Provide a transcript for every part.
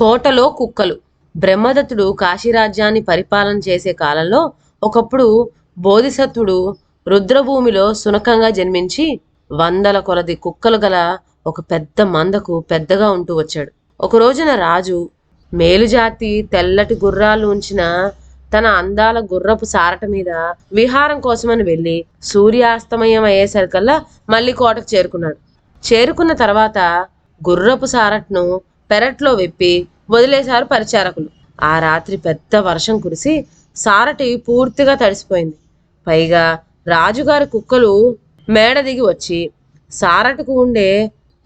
కోటలో కుక్కలు. బ్రహ్మదత్తుడు కాశీరాజ్యాన్ని పరిపాలన చేసే కాలంలో ఒకప్పుడు బోధిసత్వుడు రుద్రభూమిలో సునకంగా జన్మించి వందల కొలది కుక్కలు గల ఒక పెద్ద మందకు పెద్దగా ఉంటూ వచ్చాడు. ఒక రోజున రాజు మేలుజాతి తెల్లటి గుర్రాలు ఉంచిన తన అందాల గుర్రపు సారట మీద విహారం కోసమని వెళ్ళి సూర్యాస్తమయం అయ్యేసరికల్లా మళ్ళీ కోటకు చేరుకున్నాడు. చేరుకున్న తర్వాత గుర్రపు సారట్ను పెరట్లో విప్పి వదిలేశారు పరిచారకులు. ఆ రాత్రి పెద్ద వర్షం కురిసి సారటి పూర్తిగా తడిసిపోయింది. పైగా రాజుగారి కుక్కలు మేడ దిగి వచ్చి సారటకు ఉండే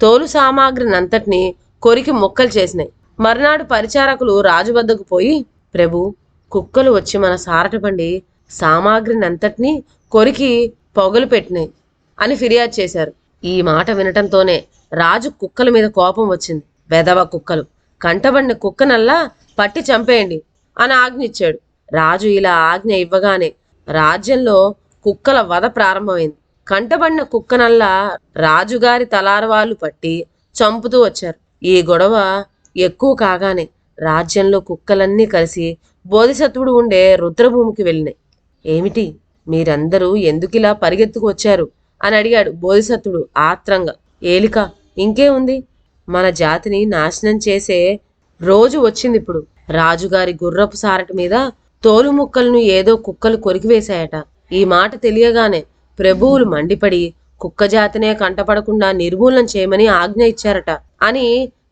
తోలు సామాగ్రినంతటిని కొరికి ముక్కలు చేసినాయి. మర్నాడు పరిచారకులు రాజు వద్దకు పోయి, ప్రభు, కుక్కలు వచ్చి మన సారట పండి సామాగ్రినంతటినీ కొరికి పొగలు పెట్టినాయి అని ఫిర్యాదు చేశారు. ఈ మాట వినటంతోనే రాజు కుక్కల మీద కోపం వచ్చింది. వెధవ కుక్కలు, కంటబడిన కుక్కనల్లా పట్టి చంపేయండి అని ఆజ్ఞ ఇచ్చాడు. రాజు ఇలా ఆజ్ఞ ఇవ్వగానే రాజ్యంలో కుక్కల వధ ప్రారంభమైంది. కంటబడిన కుక్కనల్లా రాజుగారి తలారవాళ్ళు పట్టి చంపుతూ వచ్చారు. ఈ గొడవ ఎక్కువ కాగానే రాజ్యంలో కుక్కలన్నీ కలిసి బోధిసత్వుడు ఉండే రుద్రభూమికి వెళ్ళినాయి. ఏమిటి, మీరందరూ ఎందుకిలా పరిగెత్తుకు వచ్చారు అని అడిగాడు బోధిసత్వుడు ఆత్రంగా. ఏలిక, ఇంకే ఉంది, మన జాతిని నాశనం చేసే రోజు వచ్చింది ఇప్పుడు. రాజుగారి గుర్రపు సారటి మీద తోలు ముక్కలను ఏదో కుక్కలు కొరికివేశాయట. ఈ మాట తెలియగానే ప్రభువులు మండిపడి కుక్క జాతినే కంటపడకుండా నిర్మూలన చేయమని ఆజ్ఞ ఇచ్చారట అని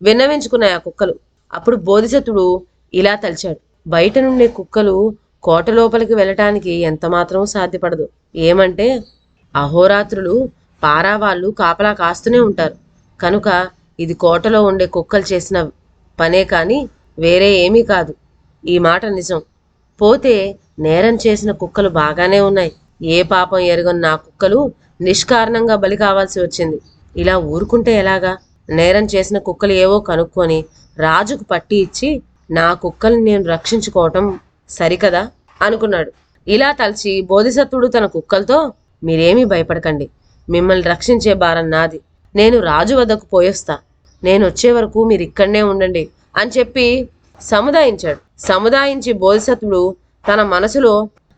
విన్నవించుకున్నాయి ఆ కుక్కలు. అప్పుడు బోధిసత్వుడు ఇలా తలిచాడు, బయట నుండే కుక్కలు కోట లోపలికి వెళ్ళటానికి ఎంతమాత్రం సాధ్యపడదు. ఏమంటే అహోరాత్రులు పారావాళ్ళు కాపలా కాస్తూనే ఉంటారు కనుక ఇది కోటలో ఉండే కుక్కలు చేసిన పనే కాని వేరే ఏమీ కాదు. ఈ మాట నిజం. పోతే నేరం చేసిన కుక్కలు బాగానే ఉన్నాయి. ఏ పాపం ఎరుగని నా కుక్కలు నిష్కారణంగా బలి కావాల్సి వచ్చింది. ఇలా ఊరుకుంటే ఎలాగా? నేరం చేసిన కుక్కలు ఏవో కనుక్కొని రాజుకు పట్టి ఇచ్చి నా కుక్కల్ని నేను రక్షించుకోవటం సరికదా అనుకున్నాడు. ఇలా తలచి బోధిసత్వుడు తన కుక్కలతో, మీరేమీ భయపడకండి, మిమ్మల్ని రక్షించే భారం నాది. నేను రాజు వద్దకు పోయొస్తా. నేను వచ్చే వరకు మీరు ఇక్కడనే ఉండండి అని చెప్పి సముదాయించాడు. సముదాయించి బోధిసత్వుడు తన మనసులో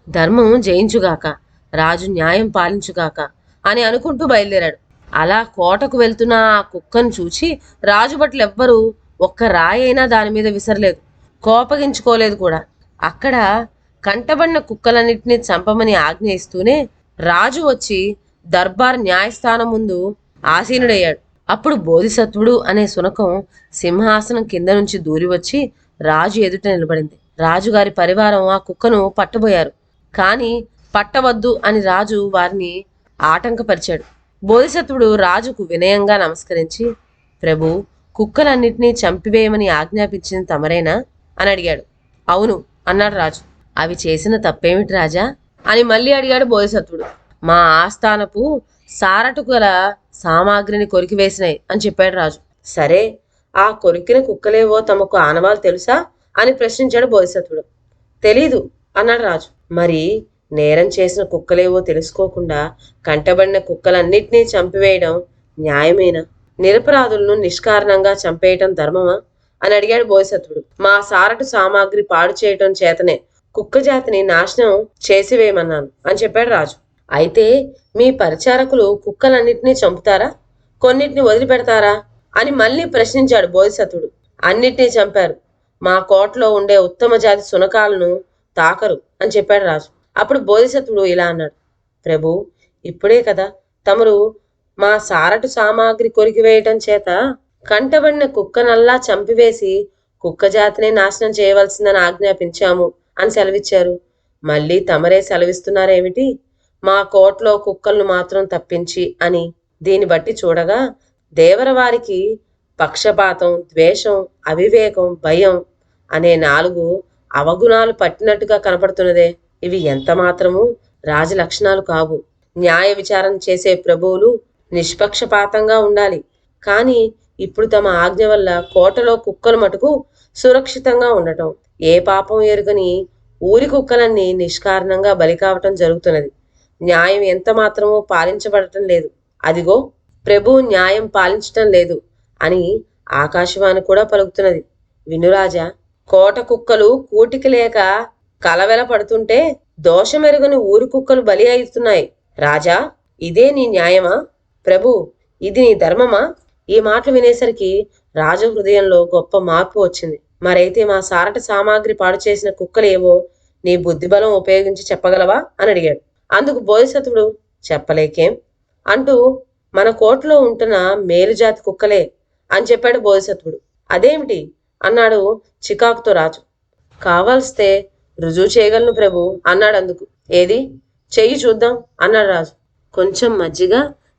ధర్మం జయించుగాక, రాజు న్యాయం పాలించుగాక అని అనుకుంటూ బయలుదేరాడు. అలా కోటకు వెళ్తున్న ఆ కుక్కను చూచి రాజు భటులు ఎవ్వరూ ఒక్క రాయైనా దాని మీద విసరలేదు, కోపగించుకోలేదు కూడా. అక్కడ కంటబడిన కుక్కలన్నింటినీ చంపమని ఆజ్ఞ ఇస్తూనే రాజు వచ్చి దర్బార్ న్యాయస్థానం ముందు ఆసీనుడయ్యాడు. అప్పుడు బోధిసత్వుడు అనే శునకం సింహాసనం కింద నుంచి దూరి వచ్చి రాజు ఎదుట నిలబడింది. రాజుగారి పరివారం ఆ కుక్కను పట్టబోయారు. కానీ పట్టవద్దు అని రాజు వారిని ఆటంకపరిచాడు. బోధిసత్వుడు రాజుకు వినయంగా నమస్కరించి, ప్రభు, కుక్కలన్నింటినీ చంపివేయమని ఆజ్ఞాపించింది తమరేనా అని అడిగాడు. అవును అన్నాడు రాజు. అవి చేసిన తప్పేమిటి రాజా అని మళ్ళీ అడిగాడు బోధిసత్వుడు. మా ఆస్థానపు సారటు గల సామాగ్రిని కొరికివేసినాయి అని చెప్పాడు రాజు. సరే, ఆ కొరికిన కుక్కలేవో తమకు ఆనవాలు తెలుసా అని ప్రశ్నించాడు బోధిసత్వుడు. తెలీదు అన్నాడు రాజు. మరి నేరం చేసిన కుక్కలేవో తెలుసుకోకుండా కంటబడిన కుక్కలన్నిటినీ చంపివేయడం న్యాయమేనా? నిరపరాధులను నిష్కారణంగా చంపేయటం ధర్మమా అని అడిగాడు బోధిసత్వుడు. మా సారటు సామాగ్రి పాడు చేయటం చేతనే కుక్క జాతిని నాశనం చేసివేయమన్నాను అని చెప్పాడు రాజు. అయితే మీ పరిచారకులు కుక్కలన్నిటినీ చంపుతారా, కొన్నిటిని వదిలిపెడతారా అని మళ్ళీ ప్రశ్నించాడు బోధిసత్వుడు. అన్నిటినీ చంపారు. మా కోటలో ఉండే ఉత్తమ జాతి శునకాలను తాకరు అని చెప్పాడు రాజు. అప్పుడు బోధిసత్వుడు ఇలా అన్నాడు, ప్రభు, ఇప్పుడే కదా తమరు మా సారటు సామాగ్రి కొరికివేయటం చేత కంటబడిన కుక్కనల్లా చంపివేసి కుక్క జాతినే నాశనం చేయవలసిందని ఆజ్ఞాపించాము అని సెలవిచ్చారు. మళ్ళీ తమరే సెలవిస్తున్నారేమిటి మా కోటలో కుక్కలను మాత్రం తప్పించి అని? దీన్ని బట్టి చూడగా దేవరవారికి పక్షపాతం, ద్వేషం, అవివేకం, భయం అనే 4 అవగుణాలు పట్టినట్టుగా కనపడుతున్నదే. ఇవి ఎంత మాత్రము రాజలక్షణాలు కావు. న్యాయ విచారణ చేసే ప్రభువులు నిష్పక్షపాతంగా ఉండాలి. కానీ ఇప్పుడు తమ ఆజ్ఞ వల్ల కోటలో కుక్కలు మటుకు సురక్షితంగా ఉండటం, ఏ పాపం ఎరుగని ఊరి కుక్కలన్నీ నిష్కారణంగా బలి కావటం జరుగుతున్నది. న్యాయం ఎంత మాత్రమూ పాలించబడటం లేదు. అదిగో ప్రభువు న్యాయం పాలించటం లేదు అని ఆకాశవాణి కూడా పలుకుతున్నది. వినురాజా, కోట కుక్కలు కూటికి లేక కలవెల పడుతుంటే దోషమెరుగని ఊరి కుక్కలు బలి అవుతున్నాయి. రాజా, ఇదే నీ న్యాయమా? ప్రభు, ఇది నీ ధర్మమా? ఈ మాటలు వినేసరికి రాజు హృదయంలో గొప్ప మార్పు వచ్చింది. మరైతే మా సారట సామాగ్రి పాడు చేసిన కుక్కలేవో నీ బుద్ధిబలం ఉపయోగించి చెప్పగలవా అని అడిగాడు. అందుకు బోధిసత్వుడు, చెప్పలేకేం అంటూ మన కోటలో ఉంటున్న మేలుజాతి కుక్కలే అని చెప్పాడు బోధిసత్వుడు. అదేమిటి అన్నాడు చికాకుతో రాజు. కావాల్స్తే రుజువు చేయగలను ప్రభు అన్నాడు. అందుకు ఏది చెయ్యి చూద్దాం అన్నాడు రాజు. కొంచెం మజ్జిగ,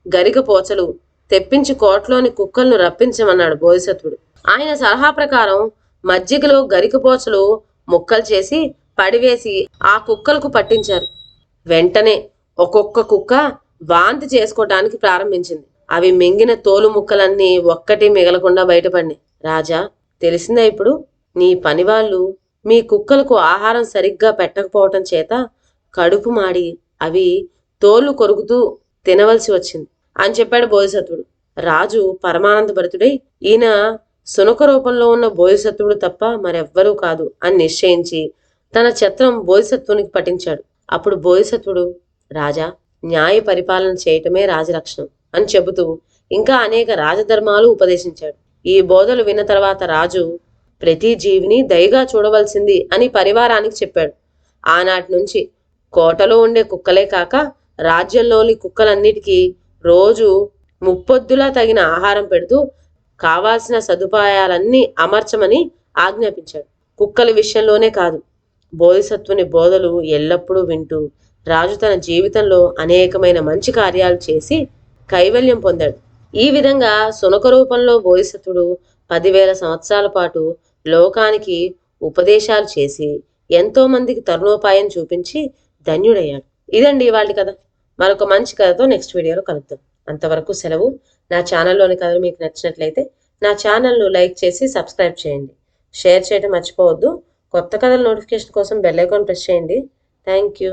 గరిక పోచలు తెప్పించి కోటలోని కుక్కలను రప్పించమన్నాడు బోధిసత్వుడు. ఆయన సలహా ప్రకారం మజ్జిగలో గరికపోచలు ముక్కలు చేసి పడివేసి ఆ కుక్కలకు పట్టించారు. వెంటనే ఒక్కొక్క కుక్క వాంతి చేసుకోవటానికి ప్రారంభించింది. అవి మింగిన తోలు ముక్కలన్నీ ఒక్కటి మిగలకుండా బయటపడినాయి. రాజా, తెలిసిందా ఇప్పుడు? నీ పనివాళ్ళు మీ కుక్కలకు ఆహారం సరిగ్గా పెట్టకపోవటం చేత కడుపు మాడి అవి తోలు కొరుకుతూ తినవలసి వచ్చింది అని చెప్పాడు బోధిసత్వుడు. రాజు పరమానందభరితుడై, ఈయన సునక రూపంలో ఉన్న బోధిసత్వుడు తప్ప మరెవ్వరూ కాదు అని నిశ్చయించి తన ఛత్రం బోధిసత్వునికి పఠించాడు. అప్పుడు బోధిసత్వుడు, రాజా, న్యాయ పరిపాలన చేయటమే రాజలక్షణం అని చెబుతూ ఇంకా అనేక రాజధర్మాలు ఉపదేశించాడు. ఈ బోధలు విన్న తర్వాత రాజు ప్రతి జీవిని దయగా చూడవలసింది అని పరివారానికి చెప్పాడు. ఆనాటి నుంచి కోటలో ఉండే కుక్కలే కాక రాజ్యంలోని కుక్కలన్నిటికీ రోజు ముప్పొద్దులా తగిన ఆహారం పెడుతూ కావాల్సిన సదుపాయాలన్నీ అమర్చమని ఆజ్ఞాపించాడు. కుక్కల విషయంలోనే కాదు, బోధిసత్వుని బోధలు ఎల్లప్పుడూ వింటూ రాజు తన జీవితంలో అనేకమైన మంచి కార్యాలు చేసి కైవల్యం పొందాడు. ఈ విధంగా సునక రూపంలో బోధిసత్వుడు 10,000 సంవత్సరాల పాటు లోకానికి ఉపదేశాలు చేసి ఎంతో మందికి తరుణోపాయం చూపించి ధన్యుడయ్యాడు. ఇదండి ఇవాళ కథ. మరొక మంచి కథతో నెక్స్ట్ వీడియోలో కలుద్దాం. అంతవరకు సెలవు. నా ఛానల్లోని కథలు మీకు నచ్చినట్లయితే నా ఛానల్ను లైక్ చేసి సబ్స్క్రైబ్ చేయండి. షేర్ చేయడం మర్చిపోవద్దు. కొత్త కథల నోటిఫికేషన్ కోసం బెల్ ఐకాన్ ప్రెస్ చేయండి. Thank you.